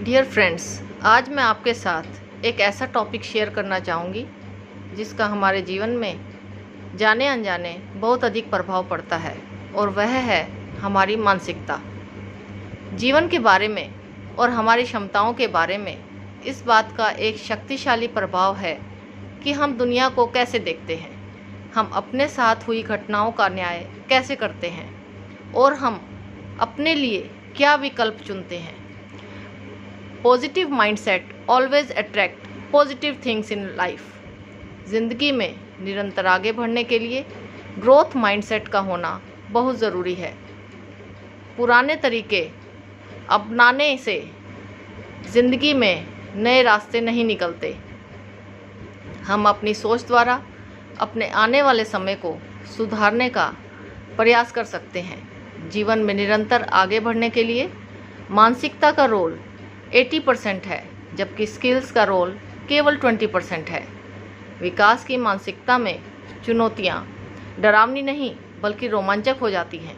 Dear friends, आज मैं आपके साथ एक ऐसा टॉपिक शेयर करना चाहूँगी जिसका हमारे जीवन में जाने अनजाने बहुत अधिक प्रभाव पड़ता है, और वह है हमारी मानसिकता। जीवन के बारे में और हमारी क्षमताओं के बारे में इस बात का एक शक्तिशाली प्रभाव है कि हम दुनिया को कैसे देखते हैं, हम अपने साथ हुई घटनाओं का न्याय कैसे करते हैं और हम अपने लिए क्या विकल्प चुनते हैं। Positive mindset always attract positive things in life. ज़िंदगी में निरंतर आगे बढ़ने के लिए ग्रोथ माइंडसेट का होना बहुत ज़रूरी है। पुराने तरीके अपनाने से ज़िंदगी में नए रास्ते नहीं निकलते। हम अपनी सोच द्वारा अपने आने वाले समय को सुधारने का प्रयास कर सकते हैं। जीवन में निरंतर आगे बढ़ने के लिए मानसिकता का रोल 80% है, जबकि स्किल्स का रोल केवल 20% है। विकास की मानसिकता में चुनौतियाँ डरावनी नहीं बल्कि रोमांचक हो जाती हैं।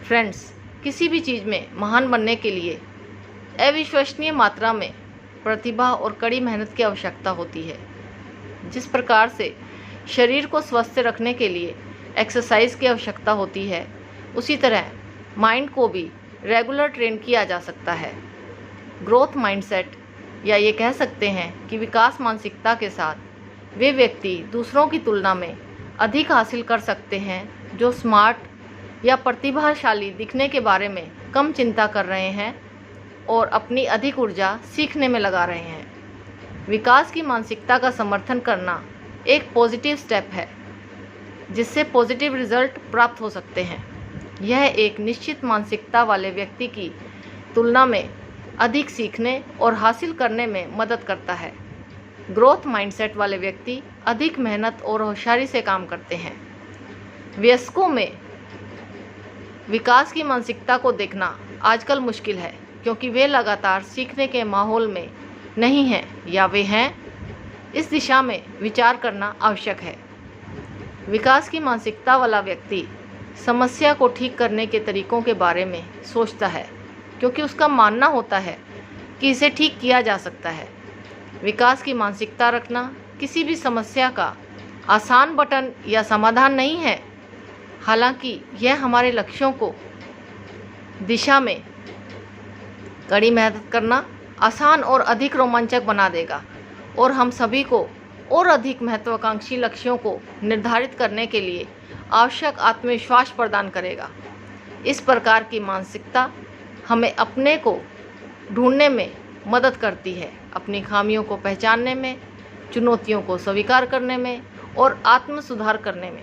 फ्रेंड्स, किसी भी चीज़ में महान बनने के लिए अविश्वसनीय मात्रा में प्रतिभा और कड़ी मेहनत की आवश्यकता होती है। जिस प्रकार से शरीर को स्वस्थ रखने के लिए एक्सरसाइज की आवश्यकता होती है, उसी तरह माइंड को भी रेगुलर ट्रेन किया जा सकता है। ग्रोथ माइंडसेट, या ये कह सकते हैं कि विकास मानसिकता के साथ वे व्यक्ति दूसरों की तुलना में अधिक हासिल कर सकते हैं जो स्मार्ट या प्रतिभाशाली दिखने के बारे में कम चिंता कर रहे हैं और अपनी अधिक ऊर्जा सीखने में लगा रहे हैं। विकास की मानसिकता का समर्थन करना एक पॉजिटिव स्टेप है जिससे पॉजिटिव रिजल्ट प्राप्त हो सकते हैं। यह एक निश्चित मानसिकता वाले व्यक्ति की तुलना में अधिक सीखने और हासिल करने में मदद करता है। ग्रोथ माइंडसेट वाले व्यक्ति अधिक मेहनत और होशियारी से काम करते हैं। वयस्कों में विकास की मानसिकता को देखना आजकल मुश्किल है, क्योंकि वे लगातार सीखने के माहौल में नहीं हैं, या वे हैं। इस दिशा में विचार करना आवश्यक है। विकास की मानसिकता वाला व्यक्ति समस्या को ठीक करने के तरीकों के बारे में सोचता है, क्योंकि उसका मानना होता है कि इसे ठीक किया जा सकता है। विकास की मानसिकता रखना किसी भी समस्या का आसान बटन या समाधान नहीं है। हालांकि यह हमारे लक्ष्यों को दिशा में कड़ी मेहनत करना आसान और अधिक रोमांचक बना देगा, और हम सभी को और अधिक महत्वाकांक्षी लक्ष्यों को निर्धारित करने के लिए आवश्यक आत्मविश्वास प्रदान करेगा। इस प्रकार की मानसिकता हमें अपने को ढूंढने में मदद करती है, अपनी खामियों को पहचानने में, चुनौतियों को स्वीकार करने में और आत्म सुधार करने में।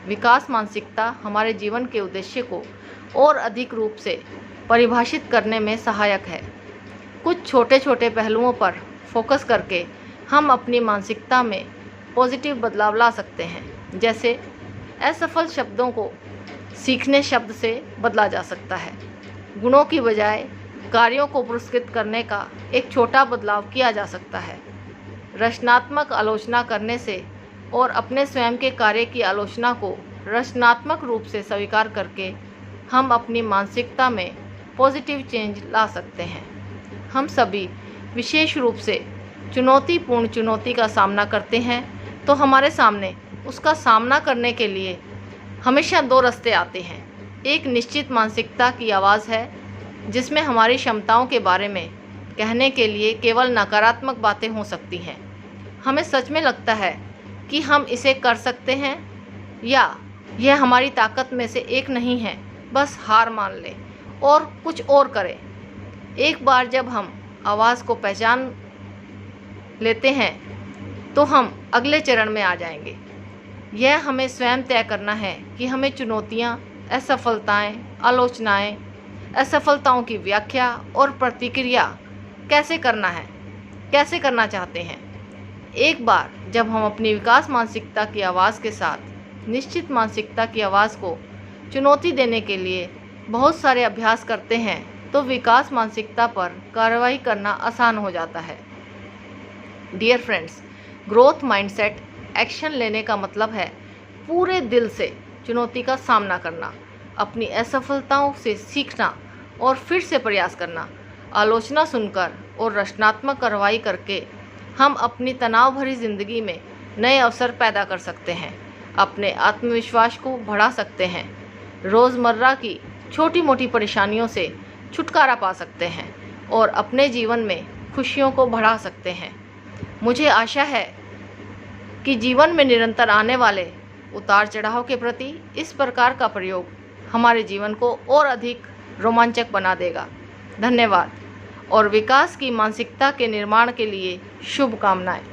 विकास मानसिकता हमारे जीवन के उद्देश्य को और अधिक रूप से परिभाषित करने में सहायक है। कुछ छोटे छोटे पहलुओं पर फोकस करके हम अपनी मानसिकता में पॉजिटिव बदलाव ला सकते हैं। जैसे असफल शब्दों को सीखने शब्द से बदला जा सकता है। गुणों की बजाय कार्यों को पुरस्कृत करने का एक छोटा बदलाव किया जा सकता है। रचनात्मक आलोचना करने से और अपने स्वयं के कार्य की आलोचना को रचनात्मक रूप से स्वीकार करके हम अपनी मानसिकता में पॉजिटिव चेंज ला सकते हैं। हम सभी विशेष रूप से चुनौतीपूर्ण चुनौती का सामना करते हैं, तो हमारे सामने उसका सामना करने के लिए हमेशा दो रास्ते आते हैं। एक निश्चित मानसिकता की आवाज़ है जिसमें हमारी क्षमताओं के बारे में कहने के लिए केवल नकारात्मक बातें हो सकती हैं। हमें सच में लगता है कि हम इसे कर सकते हैं, या यह हमारी ताकत में से एक नहीं है, बस हार मान लें और कुछ और करें। एक बार जब हम आवाज़ को पहचान लेते हैं तो हम अगले चरण में आ जाएंगे। यह हमें स्वयं तय करना है कि हमें चुनौतियाँ, असफलताएं, आलोचनाएं, असफलताओं की व्याख्या और प्रतिक्रिया कैसे करना चाहते हैं। एक बार जब हम अपनी विकास मानसिकता की आवाज़ के साथ निश्चित मानसिकता की आवाज़ को चुनौती देने के लिए बहुत सारे अभ्यास करते हैं, तो विकास मानसिकता पर कार्रवाई करना आसान हो जाता है। Dear friends, growth mindset action लेने का मतलब है पूरे दिल से चुनौती का सामना करना, अपनी असफलताओं से सीखना और फिर से प्रयास करना, आलोचना सुनकर और रचनात्मक कार्रवाई करके हम अपनी तनाव भरी ज़िंदगी में नए अवसर पैदा कर सकते हैं, अपने आत्मविश्वास को बढ़ा सकते हैं, रोज़मर्रा की छोटी मोटी परेशानियों से छुटकारा पा सकते हैं और अपने जीवन में खुशियों को बढ़ा सकते हैं। मुझे आशा है कि जीवन में निरंतर आने वाले उतार चढ़ाव के प्रति इस प्रकार का प्रयोग हमारे जीवन को और अधिक रोमांचक बना देगा। धन्यवाद और विकास की मानसिकता के निर्माण के लिए शुभकामनाएं।